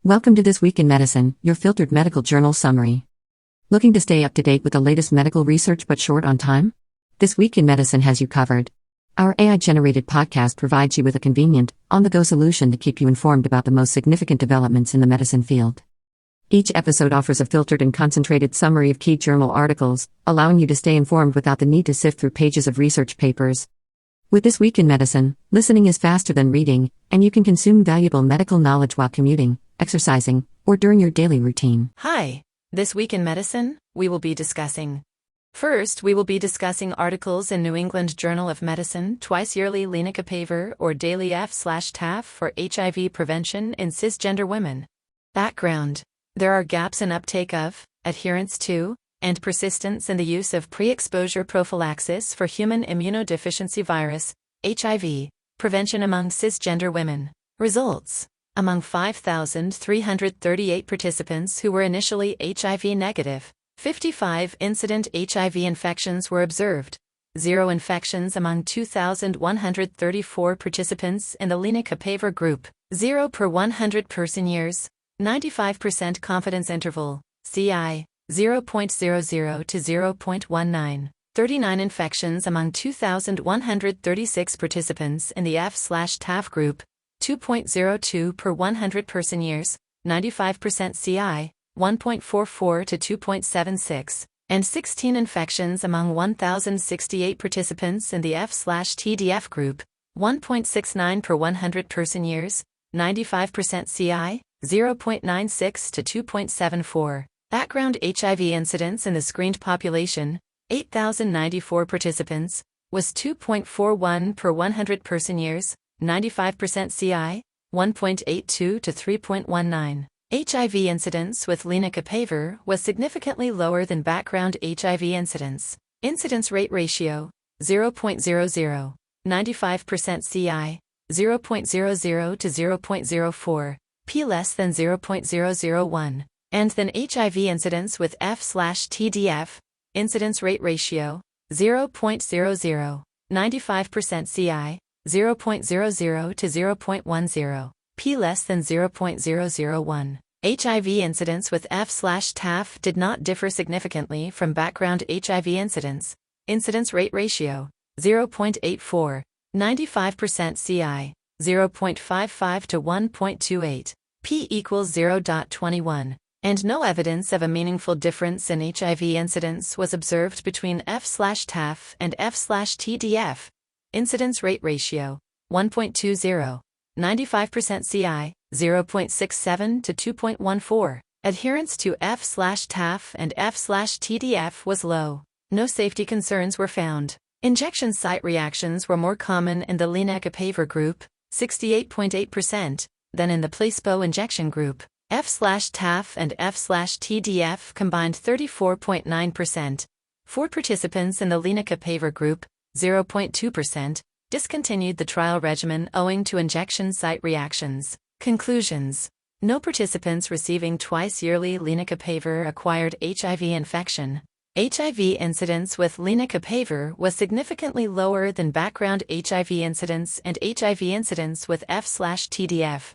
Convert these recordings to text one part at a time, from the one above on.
Welcome to This Week in Medicine, your filtered medical journal summary. Looking to stay up to date with the latest medical research but short on time? This Week in Medicine has you covered. Our AI-generated podcast provides you with a convenient, on-the-go solution to keep you informed about the most significant developments in the medicine field. Each episode offers a filtered and concentrated summary of key journal articles, allowing you to stay informed without the need to sift through pages of research papers. With This Week in Medicine, listening is faster than reading, and you can consume valuable medical knowledge while commuting, exercising, or during your daily routine. Hi, This Week in Medicine, we will be discussing. First, we will be discussing articles in New England Journal of Medicine, twice yearly Lenacapavir or daily F/TAF for HIV prevention in cisgender women. Background: there are gaps in uptake of, adherence to, and persistence in the use of pre-exposure prophylaxis for human immunodeficiency virus, HIV, prevention among cisgender women. Results: among 5,338 participants who were initially HIV negative, 55 incident HIV infections were observed. 0 infections among 2,134 participants in the Lenacapavir group. 0 per 100 person-years. 95% confidence interval, CI, 0.00 to 0.19. 39 infections among 2,136 participants in the F/TAF group. 2.02 per 100 person-years, 95% CI, 1.44 to 2.76, and 16 infections among 1,068 participants in the F/TDF group, 1.69 per 100 person-years, 95% CI, 0.96 to 2.74. Background HIV incidence in the screened population, 8,094 participants, was 2.41 per 100 person-years, 95% CI, 1.82 to 3.19. HIV incidence with Lenacapavir was significantly lower than background HIV incidence. Incidence rate ratio, 0.00. 95% CI, 0.00 to 0.04. P less than 0.001. And then HIV incidence with F/TDF, incidence rate ratio, 0.00. 95% CI, 0.00 to 0.10. P less than 0.001. HIV incidence with F/TAF did not differ significantly from background HIV incidence. Incidence rate ratio, 0.84. 95% CI, 0.55 to 1.28. P equals 0.21. And no evidence of a meaningful difference in HIV incidence was observed between F/TAF and F/TDF. Incidence rate ratio, 1.20. 95% CI, 0.67 to 2.14. Adherence to F/TAF and F/TDF was low. No safety concerns were found. Injection site reactions were more common in the Lenacapavir group, 68.8%, than in the placebo injection group. F/TAF and F/TDF combined 34.9%. 4 participants in the Lenacapavir group, 0.2%, discontinued the trial regimen owing to injection site reactions. Conclusions: no participants receiving twice-yearly Lenacapavir acquired HIV infection. HIV incidence with Lenacapavir was significantly lower than background HIV incidence and HIV incidence with F/TDF.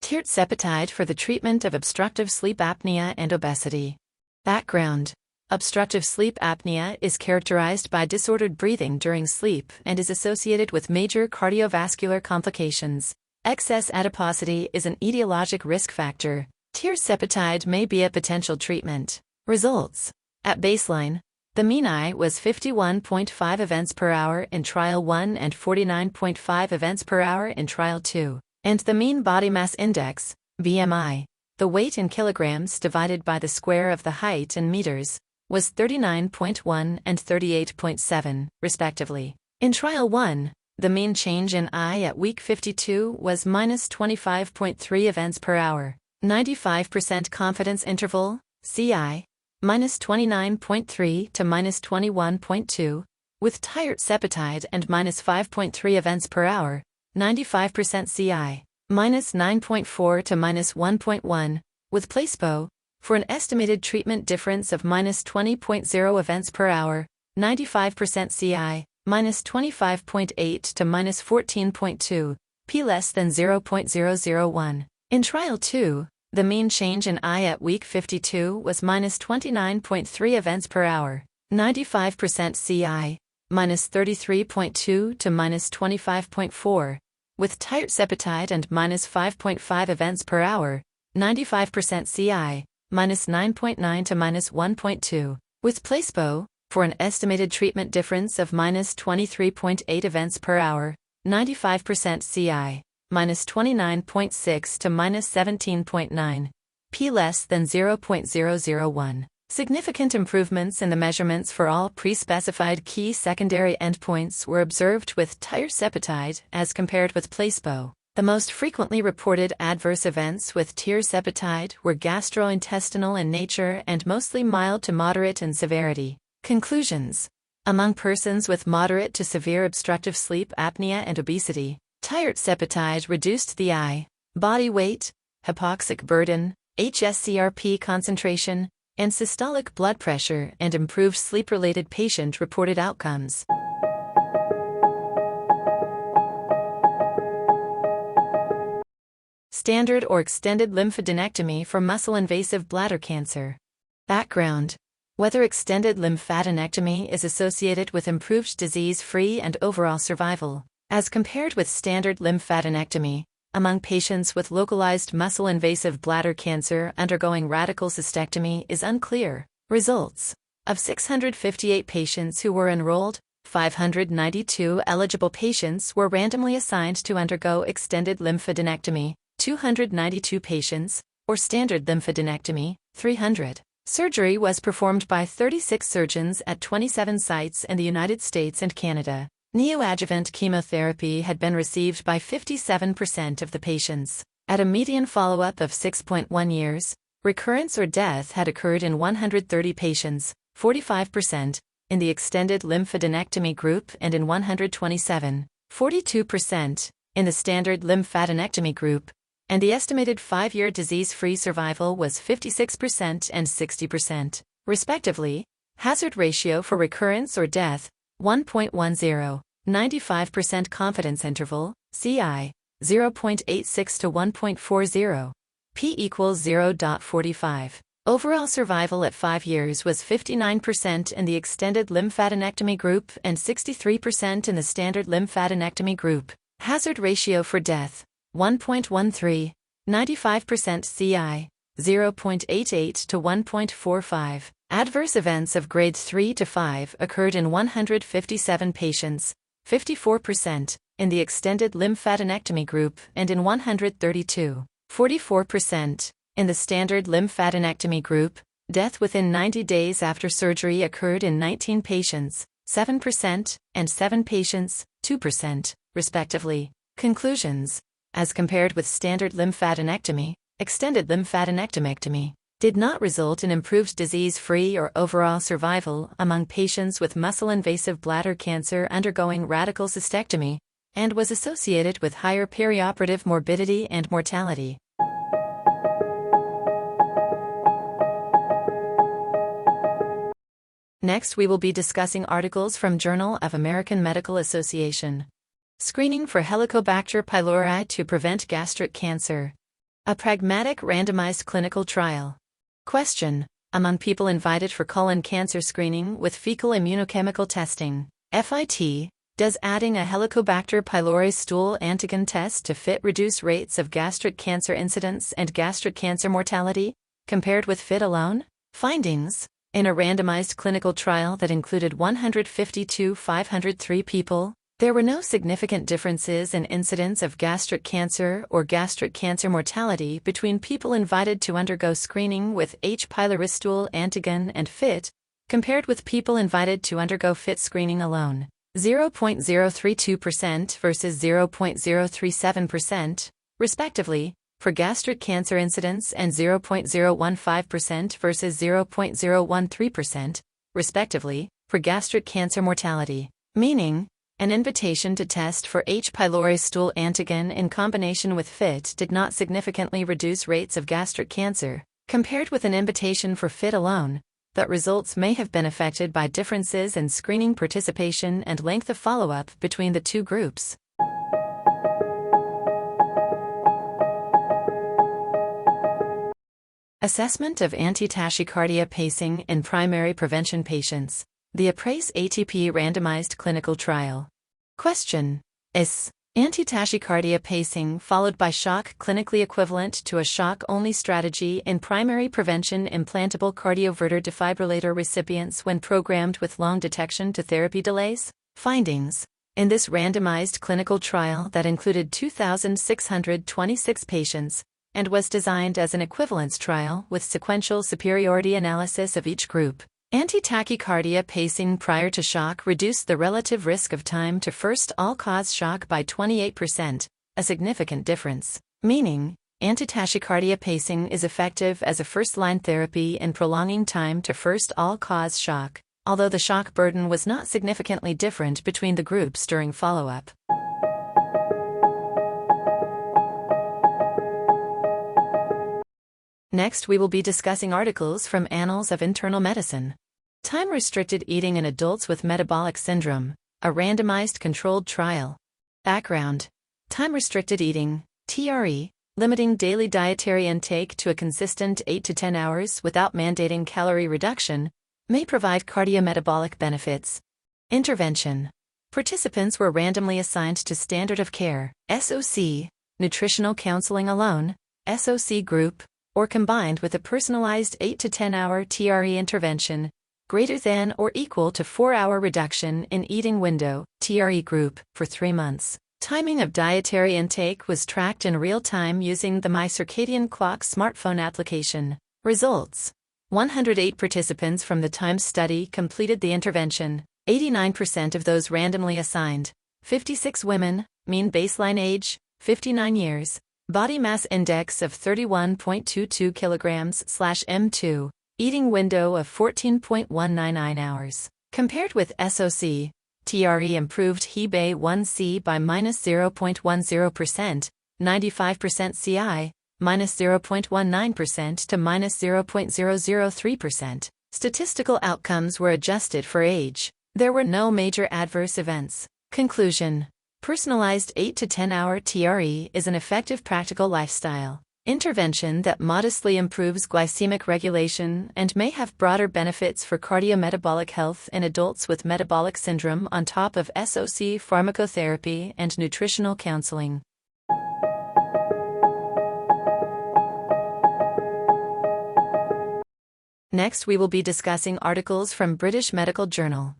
Tirzepatide for the treatment of obstructive sleep apnea and obesity. Background: obstructive sleep apnea is characterized by disordered breathing during sleep and is associated with major cardiovascular complications. Excess adiposity is an etiologic risk factor. Tirzepatide may be a potential treatment. Results: at baseline, the mean I was 51.5 events per hour in Trial 1 and 49.5 events per hour in Trial 2, and the mean body mass index, BMI, the weight in kilograms divided by the square of the height in meters, was 39.1 and 38.7, respectively. In Trial 1, the mean change in I at week 52 was minus 25.3 events per hour. 95% confidence interval, CI, minus 29.3 to minus 21.2, with Tirzepatide and minus 5.3 events per hour. 95% CI, minus 9.4 to minus 1.1, with placebo, for an estimated treatment difference of minus 20.0 events per hour. 95% CI, minus 25.8 to minus 14.2, p less than 0.001. In trial 2, the mean change in I at week 52 was minus 29.3 events per hour, 95% CI, minus 33.2 to minus 25.4, with Tirzepatide and minus 5.5 events per hour, 95% CI, minus 9.9 to minus 1.2, with placebo, for an estimated treatment difference of minus 23.8 events per hour, 95% CI, minus 29.6 to minus 17.9, p less than 0.001. Significant improvements in the measurements for all pre-specified key secondary endpoints were observed with Tirzepatide as compared with placebo. The most frequently reported adverse events with Tirzepatide were gastrointestinal in nature and mostly mild to moderate in severity. Conclusions. Among persons with moderate to severe obstructive sleep apnea and obesity, Tirzepatide reduced the I, body weight, hypoxic burden, hsCRP concentration, and systolic blood pressure and improved sleep-related patient-reported outcomes. Standard or extended lymphadenectomy for muscle-invasive bladder cancer. Background. Whether extended lymphadenectomy is associated with improved disease-free and overall survival, as compared with standard lymphadenectomy, among patients with localized muscle-invasive bladder cancer undergoing radical cystectomy is unclear. Results. Of 658 patients who were enrolled, 592 eligible patients were randomly assigned to undergo extended lymphadenectomy, 292 patients, or standard lymphadenectomy, 300. Surgery was performed by 36 surgeons at 27 sites in the United States and Canada. Neoadjuvant chemotherapy had been received by 57% of the patients. At a median follow-up of 6.1 years, recurrence or death had occurred in 130 patients, 45%, in the extended lymphadenectomy group and in 127, 42%, in the standard lymphadenectomy group, and the estimated 5-year disease-free survival was 56% and 60%, respectively. Hazard ratio for recurrence or death, 1.10, 95% confidence interval, CI, 0.86 to 1.40, p equals 0.45. Overall survival at 5 years was 59% in the extended lymphadenectomy group and 63% in the standard lymphadenectomy group. Hazard ratio for death, 1.13, 95% CI, 0.88 to 1.45. Adverse events of grade 3 to 5 occurred in 157 patients, 54%, in the extended lymphadenectomy group and in 132, 44%, in the standard lymphadenectomy group. Death within 90 days after surgery occurred in 19 patients, 7%, and 7 patients, 2%, respectively. Conclusions. As compared with standard lymphadenectomy, extended lymphadenectomy did not result in improved disease-free or overall survival among patients with muscle-invasive bladder cancer undergoing radical cystectomy, and was associated with higher perioperative morbidity and mortality. Next, we will be discussing articles from Journal of American Medical Association. Screening for Helicobacter pylori to prevent gastric cancer. A pragmatic randomized clinical trial. Question. Among people invited for colon cancer screening with fecal immunochemical testing, FIT, does adding a Helicobacter pylori stool antigen test to FIT reduce rates of gastric cancer incidence and gastric cancer mortality, compared with FIT alone? Findings. In a randomized clinical trial that included 152,503 people, there were no significant differences in incidence of gastric cancer or gastric cancer mortality between people invited to undergo screening with H. pylori stool antigen and FIT, compared with people invited to undergo FIT screening alone. 0.032% versus 0.037%, respectively, for gastric cancer incidence and 0.015% versus 0.013%, respectively, for gastric cancer mortality. Meaning, an invitation to test for H. pylori stool antigen in combination with FIT did not significantly reduce rates of gastric cancer, compared with an invitation for FIT alone, but results may have been affected by differences in screening participation and length of follow-up between the two groups. Assessment of antitachycardia pacing in primary prevention patients. The APPRAISE ATP randomized clinical trial. Question: Is antitachycardia pacing followed by shock clinically equivalent to a shock-only strategy in primary prevention implantable cardioverter defibrillator recipients when programmed with long detection to therapy delays? Findings. In this randomized clinical trial that included 2,626 patients, and was designed as an equivalence trial with sequential superiority analysis of each group, antitachycardia pacing prior to shock reduced the relative risk of time to first all-cause shock by 28%, a significant difference, meaning antitachycardia pacing is effective as a first-line therapy in prolonging time to first all-cause shock, although the shock burden was not significantly different between the groups during follow-up. Next, we will be discussing articles from Annals of Internal Medicine. Time-restricted eating in adults with metabolic syndrome, a randomized controlled trial. Background: time-restricted eating, TRE, limiting daily dietary intake to a consistent 8 to 10 hours without mandating calorie reduction, may provide cardiometabolic benefits. Intervention: participants were randomly assigned to standard of care, SOC, nutritional counseling alone, SOC group, or combined with a personalized 8 to 10 hour TRE intervention, greater than or equal to 4-hour reduction in eating window, TRE group, for 3 months. Timing of dietary intake was tracked in real time using the My Circadian Clock smartphone application. Results: 108 participants from the TIME study completed the intervention, 89% of those randomly assigned, 56 women, mean baseline age, 59 years, body mass index of 31.22 kilograms/m2, eating window of 14.199 hours. Compared with SOC, TRE improved HbA1c by -0.10%, 95% CI, -0.19% to -0.003%. Statistical outcomes were adjusted for age. There were no major adverse events. Conclusion: personalized 8 to 10 hour TRE is an effective practical lifestyle intervention that modestly improves glycemic regulation and may have broader benefits for cardiometabolic health in adults with metabolic syndrome on top of SOC pharmacotherapy and nutritional counseling. Next, we will be discussing articles from British Medical Journal.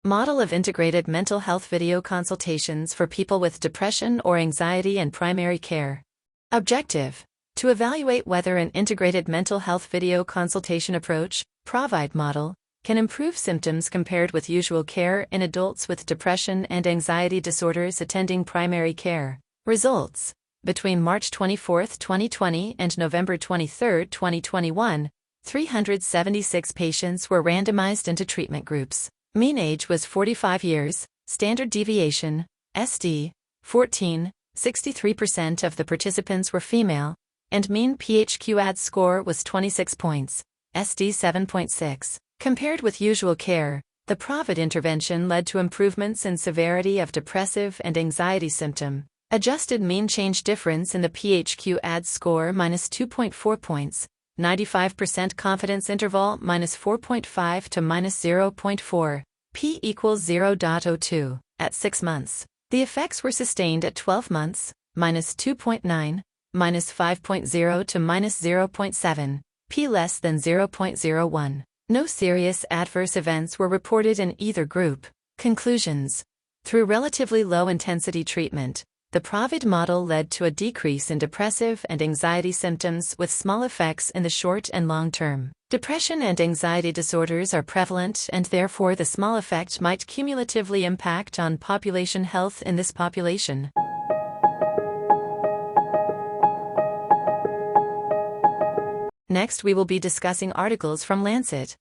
Model of integrated mental health video consultations for people with depression or anxiety in primary care. Objective: to evaluate whether an integrated mental health video consultation approach, PROVIDE model, can improve symptoms compared with usual care in adults with depression and anxiety disorders attending primary care. Results: between March 24, 2020 and November 23, 2021, 376 patients were randomized into treatment groups. Mean age was 45 years, standard deviation, SD, 14, 63% of the participants were female, and mean PHQ-AD score was 26 points, SD 7.6. Compared with usual care, the PROVIDE intervention led to improvements in severity of depressive and anxiety symptom. Adjusted mean change difference in the PHQ-AD score -2.4 points, 95% confidence interval -4.5 to -0.4, p equals 0.02, at 6 months. The effects were sustained at 12 months, -2.9, -5.0 to -0.7, p less than 0.01. No serious adverse events were reported in either group. Conclusions: through relatively low-intensity treatment, the PROVIDE model led to a decrease in depressive and anxiety symptoms with small effects in the short and long term. Depression and anxiety disorders are prevalent, and therefore the small effect might cumulatively impact on population health in this population. Next, we will be discussing articles from Lancet.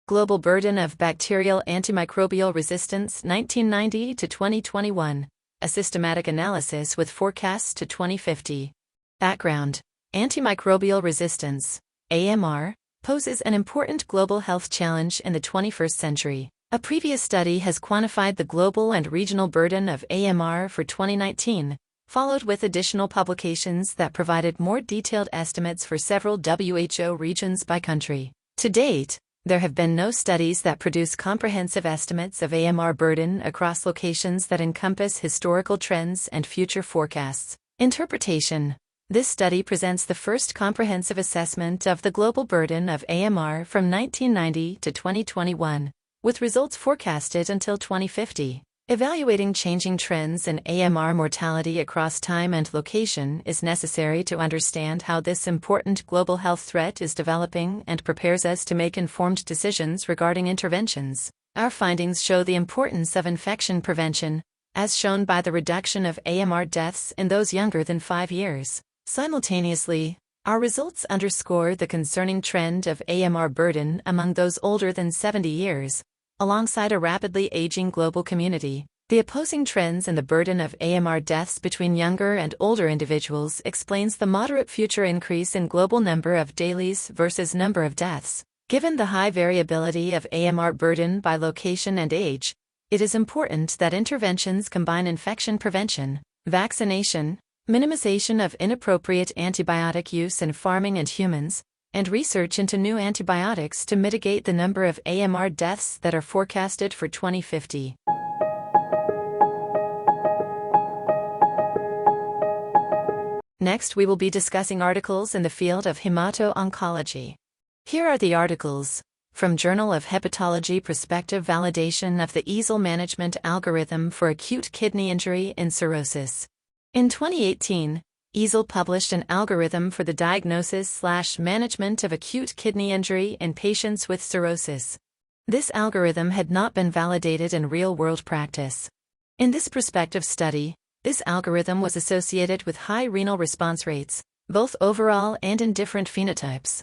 Global Burden of Bacterial Antimicrobial Resistance 1990 to 2021. A systematic analysis with forecasts to 2050. Background: antimicrobial resistance, AMR, poses an important global health challenge in the 21st century. A previous study has quantified the global and regional burden of AMR for 2019, followed with additional publications that provided more detailed estimates for several WHO regions by country. To date, there have been no studies that produce comprehensive estimates of AMR burden across locations that encompass historical trends and future forecasts. Interpretation. This study presents the first comprehensive assessment of the global burden of AMR from 1990 to 2021, with results forecasted until 2050. Evaluating changing trends in AMR mortality across time and location is necessary to understand how this important global health threat is developing and prepares us to make informed decisions regarding interventions. Our findings show the importance of infection prevention, as shown by the reduction of AMR deaths in those younger than 5 years. Simultaneously, our results underscore the concerning trend of AMR burden among those older than 70 years, alongside a rapidly aging global community. The opposing trends in the burden of AMR deaths between younger and older individuals explains the moderate future increase in global number of dailies versus number of deaths. Given the high variability of AMR burden by location and age, it is important that interventions combine infection prevention, vaccination, minimization of inappropriate antibiotic use in farming and humans, and research into new antibiotics to mitigate the number of AMR deaths that are forecasted for 2050. Next, we will be discussing articles in the field of hemato-oncology. Here are the articles. From Journal of Hepatology Prospective Validation of the EASL Management Algorithm for Acute Kidney Injury in Cirrhosis. In 2018, EASL published an algorithm for the diagnosis/management of acute kidney injury in patients with cirrhosis. This algorithm had not been validated in real-world practice. In this prospective study, this algorithm was associated with high renal response rates, both overall and in different phenotypes.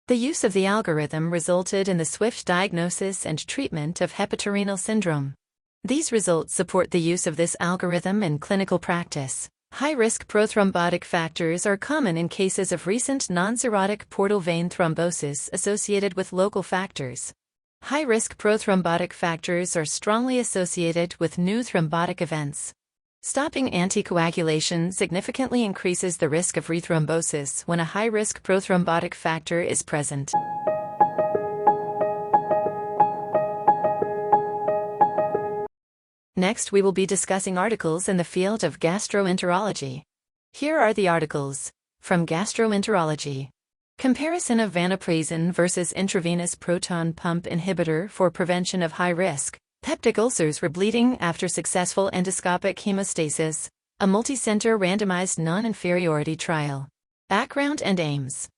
The use of the algorithm resulted in the swift diagnosis and treatment of hepatorenal syndrome. These results support the use of this algorithm in clinical practice. High-risk prothrombotic factors are common in cases of recent non-cirrhotic portal vein thrombosis associated with local factors. High-risk prothrombotic factors are strongly associated with new thrombotic events. Stopping anticoagulation significantly increases the risk of rethrombosis when a high-risk prothrombotic factor is present. Next, we will be discussing articles in the field of gastroenterology. Here are the articles. From Gastroenterology. Comparison of vancomycin versus intravenous proton pump inhibitor for prevention of high-risk peptic ulcers rebleeding after successful endoscopic hemostasis, a multicenter randomized non-inferiority trial. Background and aims.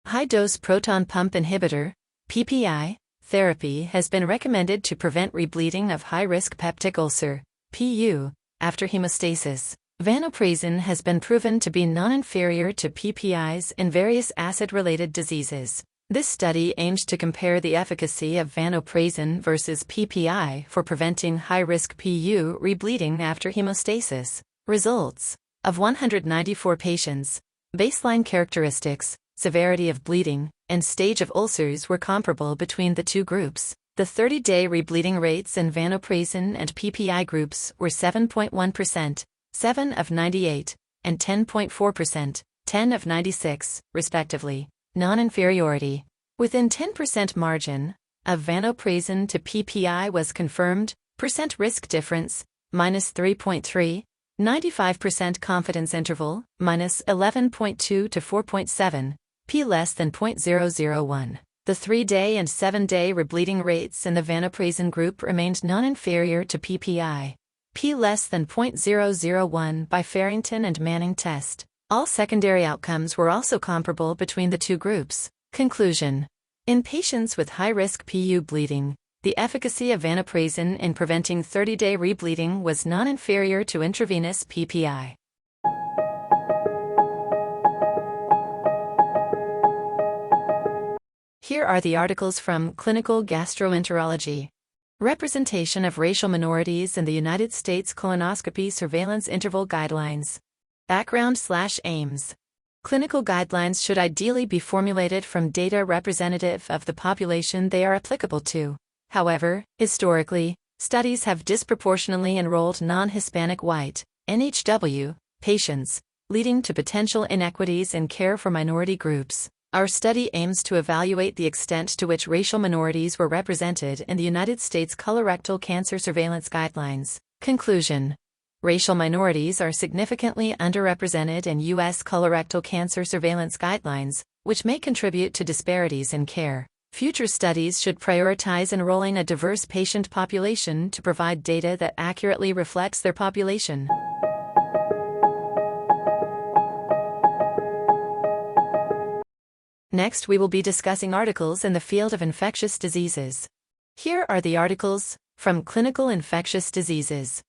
High-dose proton pump inhibitor, PPI, therapy has been recommended to prevent rebleeding of high-risk peptic ulcer, PU, after hemostasis. Vancomycin has been proven to be non-inferior to PPIs in various acid-related diseases. This study aimed to compare the efficacy of vancomycin versus PPI for preventing high-risk PU rebleeding after hemostasis. Results. Of 194 patients, baseline characteristics, severity of bleeding, and stage of ulcers were comparable between the two groups. The 30-day rebleeding rates in vancomycin and PPI groups were 7.1%, 7 of 98, and 10.4%, 10 of 96, respectively. Non-inferiority. Within 10% margin, of vancomycin to PPI was confirmed, percent risk difference, minus 3.3, 95% confidence interval, minus 11.2 to 4.7, p less than 0.001. The 3-day and 7-day rebleeding rates in the vancomycin group remained non-inferior to PPI. P less than 0.001 by Farrington and Manning test. All secondary outcomes were also comparable between the two groups. Conclusion. In patients with high-risk PU bleeding, the efficacy of vancomycin in preventing 30-day rebleeding was non-inferior to intravenous PPI. Here are the articles from Clinical Gastroenterology. Representation of racial minorities in the United States Colonoscopy Surveillance Interval Guidelines. Background/aims. Clinical guidelines should ideally be formulated from data representative of the population they are applicable to. However, historically, studies have disproportionately enrolled non-Hispanic white NHW patients, leading to potential inequities in care for minority groups. Our study aims to evaluate the extent to which racial minorities were represented in the United States colorectal cancer surveillance guidelines. Conclusion: racial minorities are significantly underrepresented in U.S. colorectal cancer surveillance guidelines, which may contribute to disparities in care. Future studies should prioritize enrolling a diverse patient population to provide data that accurately reflects their population. Next, we will be discussing articles in the field of infectious diseases. Here are the articles from Clinical Infectious Diseases.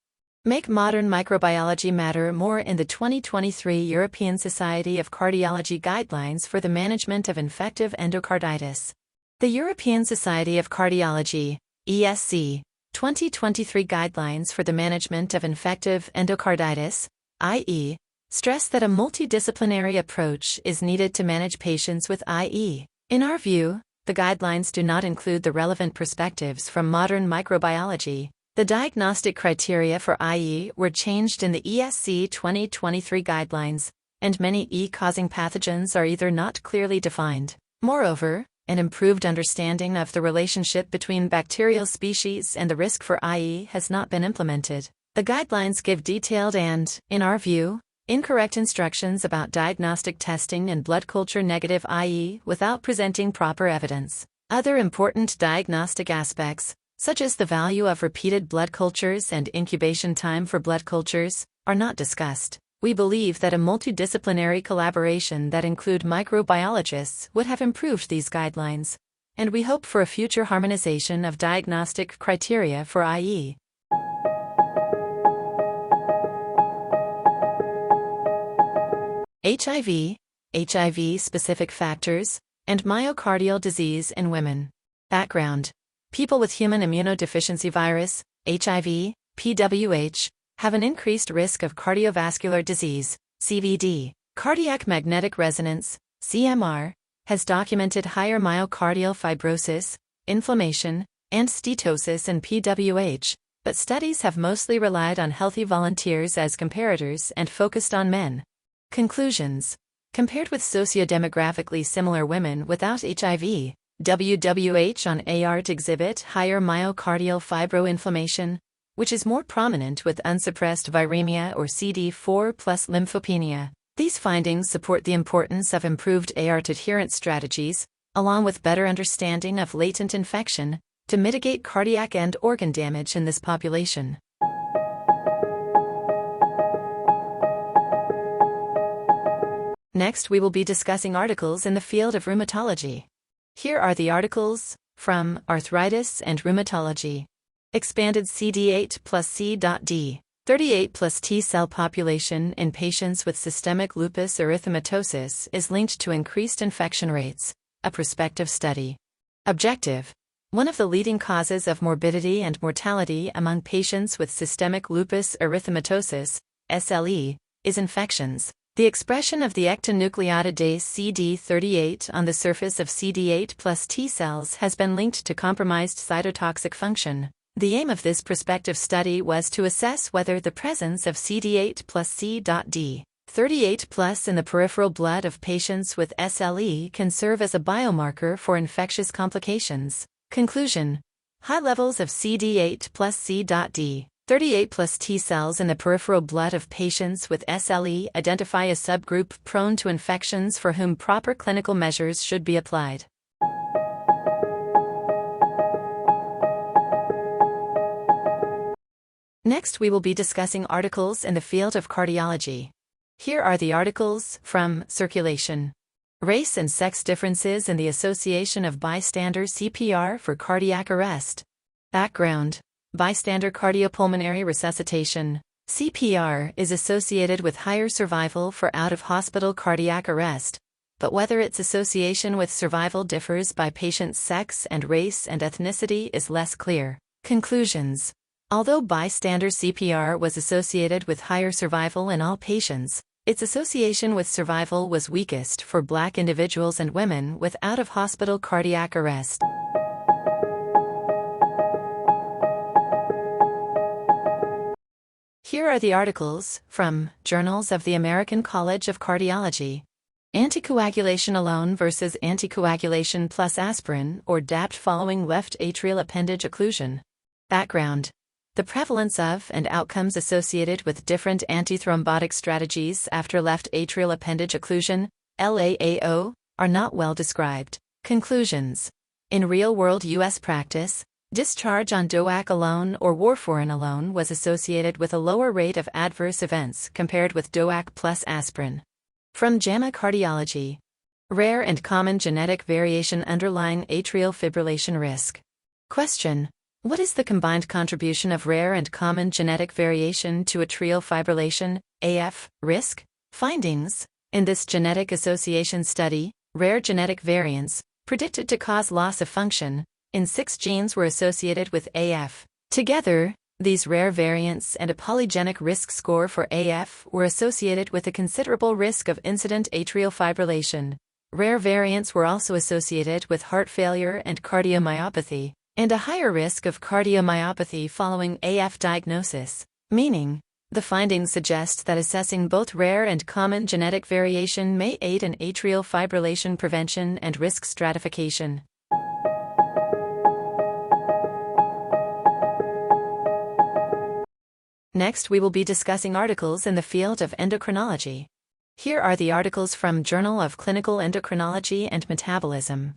Make modern microbiology matter more in the 2023 European Society of Cardiology Guidelines for the Management of Infective Endocarditis. The European Society of Cardiology, ESC, 2023 Guidelines for the Management of Infective Endocarditis, IE, stress that a multidisciplinary approach is needed to manage patients with IE. In our view, the guidelines do not include the relevant perspectives from modern microbiology. The diagnostic criteria for IE were changed in the ESC 2023 guidelines, and many E-causing pathogens are either not clearly defined. Moreover, an improved understanding of the relationship between bacterial species and the risk for IE has not been implemented. The guidelines give detailed and, in our view, incorrect instructions about diagnostic testing and blood culture negative IE without presenting proper evidence. Other important diagnostic aspects, such as the value of repeated blood cultures and incubation time for blood cultures, are not discussed. We believe that a multidisciplinary collaboration that include microbiologists would have improved these guidelines, and we hope for a future harmonization of diagnostic criteria for IE. HIV, HIV-specific factors, and myocardial disease in women. Background: people with human immunodeficiency virus, HIV, PWH, have an increased risk of cardiovascular disease, CVD. Cardiac magnetic resonance, CMR, has documented higher myocardial fibrosis, inflammation, and steatosis in PWH, but studies have mostly relied on healthy volunteers as comparators and focused on men. Conclusions: compared with sociodemographically similar women without HIV, WWH on ART exhibit higher myocardial fibroinflammation, which is more prominent with unsuppressed viremia or CD4+ lymphopenia. These findings support the importance of improved ART adherence strategies, along with better understanding of latent infection, to mitigate cardiac and organ damage in this population. Next, we will be discussing articles in the field of rheumatology. Here are the articles from Arthritis and Rheumatology. Expanded CD8 plus C.D. 38 plus T-cell population in patients with systemic lupus erythematosus is linked to increased infection rates, a prospective study. Objective: one of the leading causes of morbidity and mortality among patients with systemic lupus erythematosus, SLE, is infections. The expression of the ectonucleotidase CD38 on the surface of CD8 plus T cells has been linked to compromised cytotoxic function. The aim of this prospective study was to assess whether the presence of CD8 plus C.D. 38 plus in the peripheral blood of patients with SLE can serve as a biomarker for infectious complications. Conclusion: high levels of CD8 plus C.D. 38 plus T cells in the peripheral blood of patients with SLE identify a subgroup prone to infections for whom proper clinical measures should be applied. Next, we will be discussing articles in the field of cardiology. Here are the articles from Circulation. Race and sex differences in the association of bystander CPR for cardiac arrest. Background: bystander cardiopulmonary resuscitation, CPR, is associated with higher survival for out-of-hospital cardiac arrest, but whether its association with survival differs by patient's sex and race and ethnicity is less clear. Conclusions: although bystander CPR was associated with higher survival in all patients, Its association with survival was weakest for Black individuals and women with out-of-hospital cardiac arrest. Here are the articles from Journals of the American College of Cardiology. Anticoagulation alone versus anticoagulation plus aspirin or DAPT following left atrial appendage occlusion. Background. The prevalence of and outcomes associated with different antithrombotic strategies after left atrial appendage occlusion, LAAO, are not well described. Conclusions. In real-world U.S. practice, discharge on DOAC alone or warfarin alone was associated with a lower rate of adverse events compared with DOAC plus aspirin. From JAMA Cardiology. Rare and common genetic variation underlying atrial fibrillation risk. Question. What is the combined contribution of rare and common genetic variation to atrial fibrillation, AF, risk? Findings. In this genetic association study, rare genetic variants, predicted to cause loss of function, in 6 genes were associated with AF. Together, these rare variants and a polygenic risk score for AF were associated with a considerable risk of incident atrial fibrillation. Rare variants were also associated with heart failure and cardiomyopathy, and a higher risk of cardiomyopathy following AF diagnosis, meaning, the findings suggest that assessing both rare and common genetic variation may aid in atrial fibrillation prevention and risk stratification. Next, we will be discussing articles in the field of endocrinology. Here are the articles from Journal of Clinical Endocrinology and Metabolism.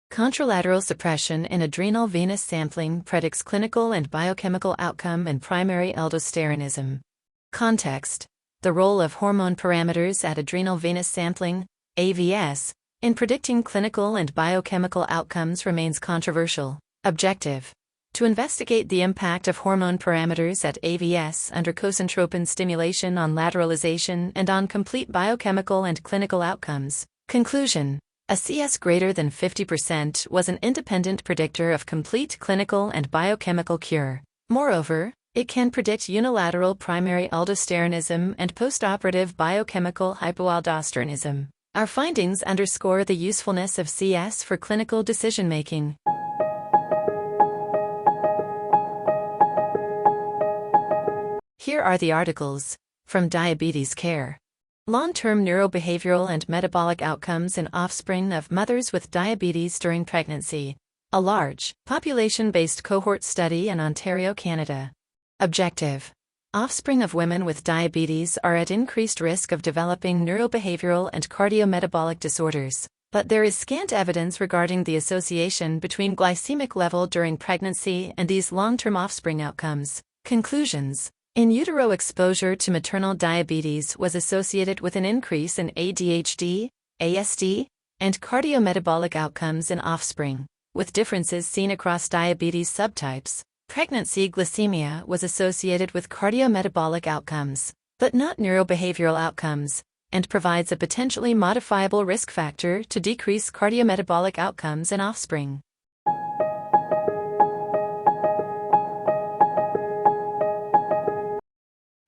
Contralateral suppression in adrenal venous sampling predicts clinical and biochemical outcome in primary aldosteronism. Context. The role of hormone parameters at adrenal venous sampling, AVS, in predicting clinical and biochemical outcomes remains controversial. Objective. To investigate the impact of hormone parameters at AVS under concentropin stimulation on lateralization and on complete biochemical and clinical outcomes. Conclusion. A CS greater than 50% was an independent predictor of complete clinical and biochemical cure. Moreover, it can predict unilateral primary aldosteronism and postoperative biochemical hypoaldosteronism. Our findings underscore the usefulness of CS for clinical decision-making. Here are the articles from Diabetes Care. Long-term neurobehavioral and metabolic outcomes in offspring of mothers with diabetes during pregnancy. A large, population-based cohort study in Ontario, Canada. Objective. Offspring of women with diabetes are at increased risk of developing neurobehavioral and cardiometabolic disorders, but there is scant evidence regarding the association between glycemic level during pregnancy and these long-term offspring outcomes. Conclusions. In utero exposure to maternal diabetes was associated with an increase in ADHD, ASD, and cardiometabolic outcomes in offspring, with differences seen across diabetes subtypes. Pregnancy glycemia was associated with cardiometabolic outcomes, but not neurobehavioral outcomes, and provides a potentially modifiable risk factor to decrease cardiometabolic outcomes in offspring.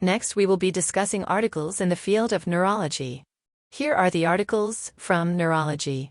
Next, we will be discussing articles in the field of neurology. Here are the articles from Neurology.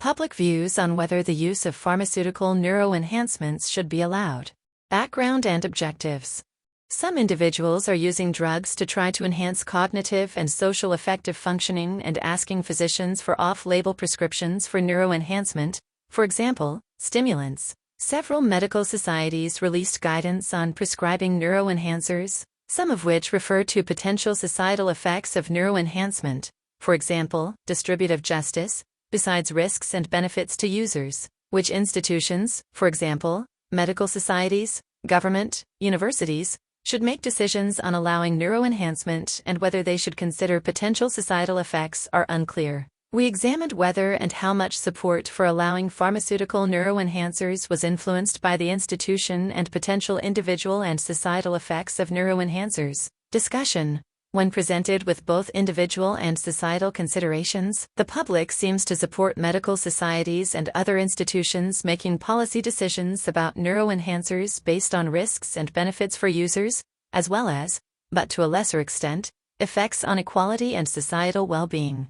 Public views on whether the use of pharmaceutical neuroenhancements should be allowed. Background and objectives. Some individuals are using drugs to try to enhance cognitive and social affective functioning and asking physicians for off-label prescriptions for neuroenhancement, for example, stimulants. Several medical societies released guidance on prescribing neuroenhancers, some of which refer to potential societal effects of neuroenhancement, for example, distributive justice, besides risks and benefits to users, which institutions, for example, medical societies, government, universities, should make decisions on allowing neuroenhancement and whether they should consider potential societal effects are unclear. We examined whether and how much support for allowing pharmaceutical neuroenhancers was influenced by the institution and potential individual and societal effects of neuroenhancers. Discussion. When presented with both individual and societal considerations, the public seems to support medical societies and other institutions making policy decisions about neuroenhancers based on risks and benefits for users, as well as, but to a lesser extent, Effects on equality and societal well-being.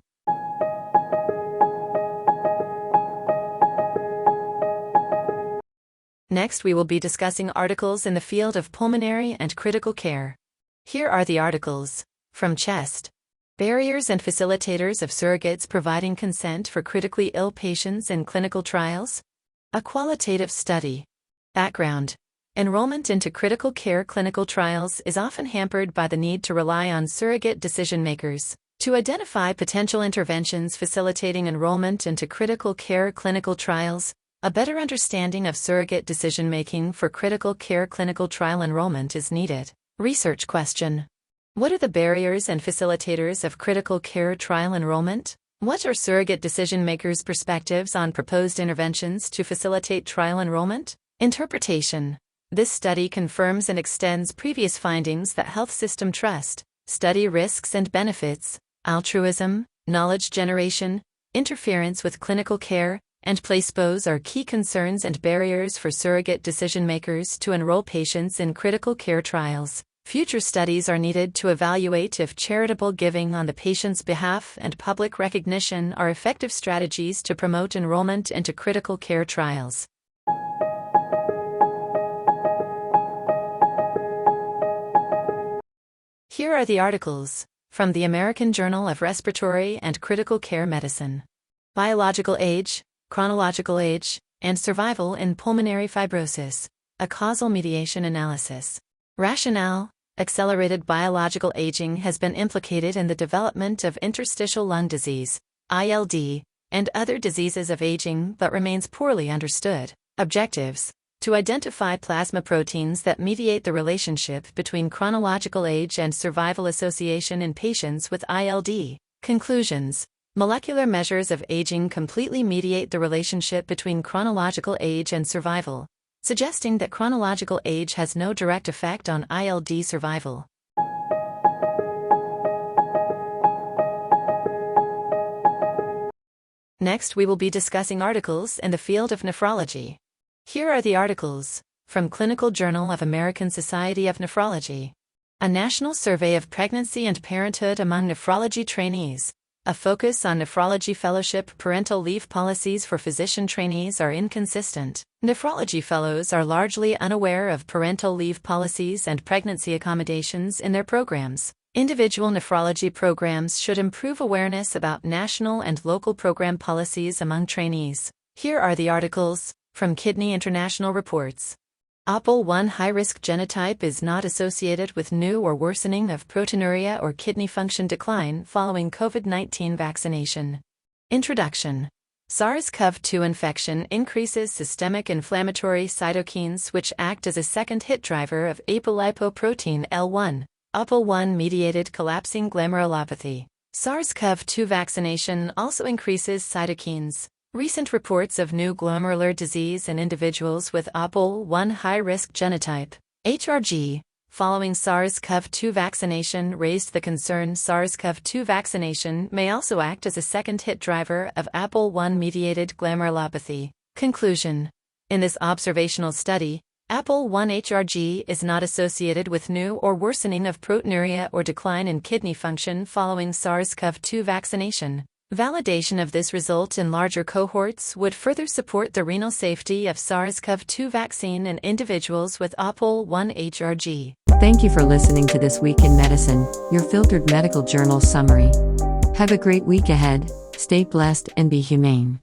Next, we will be discussing articles in the field of pulmonary and critical care. Here are the articles. From Chest. Barriers and facilitators of surrogates providing consent for critically ill patients in clinical trials. A qualitative study. Background. Enrollment into critical care clinical trials is often hampered by the need to rely on surrogate decision-makers to identify potential interventions facilitating enrollment into critical care clinical trials. A better understanding of surrogate decision-making for critical care clinical trial enrollment is needed. Research question. What are the barriers and facilitators of critical care trial enrollment? What are surrogate decision-makers' perspectives on proposed interventions to facilitate trial enrollment? Interpretation. This study confirms and extends previous findings that health system trust, study risks and benefits, altruism, knowledge generation, interference with clinical care, and placebos are key concerns and barriers for surrogate decision-makers to enroll patients in critical care trials. Future studies are needed to evaluate if charitable giving on the patient's behalf and public recognition are effective strategies to promote enrollment into critical care trials. Here are the articles from the American Journal of Respiratory and Critical Care Medicine. Biological age, chronological age, and survival in pulmonary fibrosis, a causal mediation analysis. Rationale. Accelerated biological aging has been implicated in the development of interstitial lung disease, ILD, and other diseases of aging but remains poorly understood. Objectives. To identify plasma proteins that mediate the relationship between chronological age and survival association in patients with ILD. Conclusions. Molecular measures of aging completely mediate the relationship between chronological age and survival, suggesting that chronological age has no direct effect on ILD survival. Next, we will be discussing articles in the field of nephrology. Here are the articles from Clinical Journal of American Society of Nephrology. A national survey of pregnancy and parenthood among nephrology trainees. A focus on nephrology fellowship. Parental leave policies for physician trainees are inconsistent. Nephrology fellows are largely unaware of parental leave policies and pregnancy accommodations in their programs. Individual nephrology programs should improve awareness about national and local program policies among trainees. Here are the articles from Kidney International Reports. APOL1 high-risk genotype is not associated with new or worsening of proteinuria or kidney function decline following COVID-19 vaccination. Introduction. SARS-CoV-2 infection increases systemic inflammatory cytokines which act as a second hit driver of apolipoprotein L1, APOL1-mediated collapsing glomerulopathy. SARS-CoV-2 vaccination also increases cytokines. Recent reports of new glomerular disease in individuals with APOL1 high-risk genotype, HRG, following SARS-CoV-2 vaccination raised the concern SARS-CoV-2 vaccination may also act as a second hit driver of APOL1-mediated glomerulopathy. Conclusion. In this observational study, APOL1 HRG is not associated with new or worsening of proteinuria or decline in kidney function following SARS-CoV-2 vaccination. Validation of this result in larger cohorts would further support the renal safety of SARS-CoV-2 vaccine in individuals with APOL1 HRG. Thank you for listening to This Week in Medicine, your filtered medical journal summary. Have a great week ahead, stay blessed and be humane.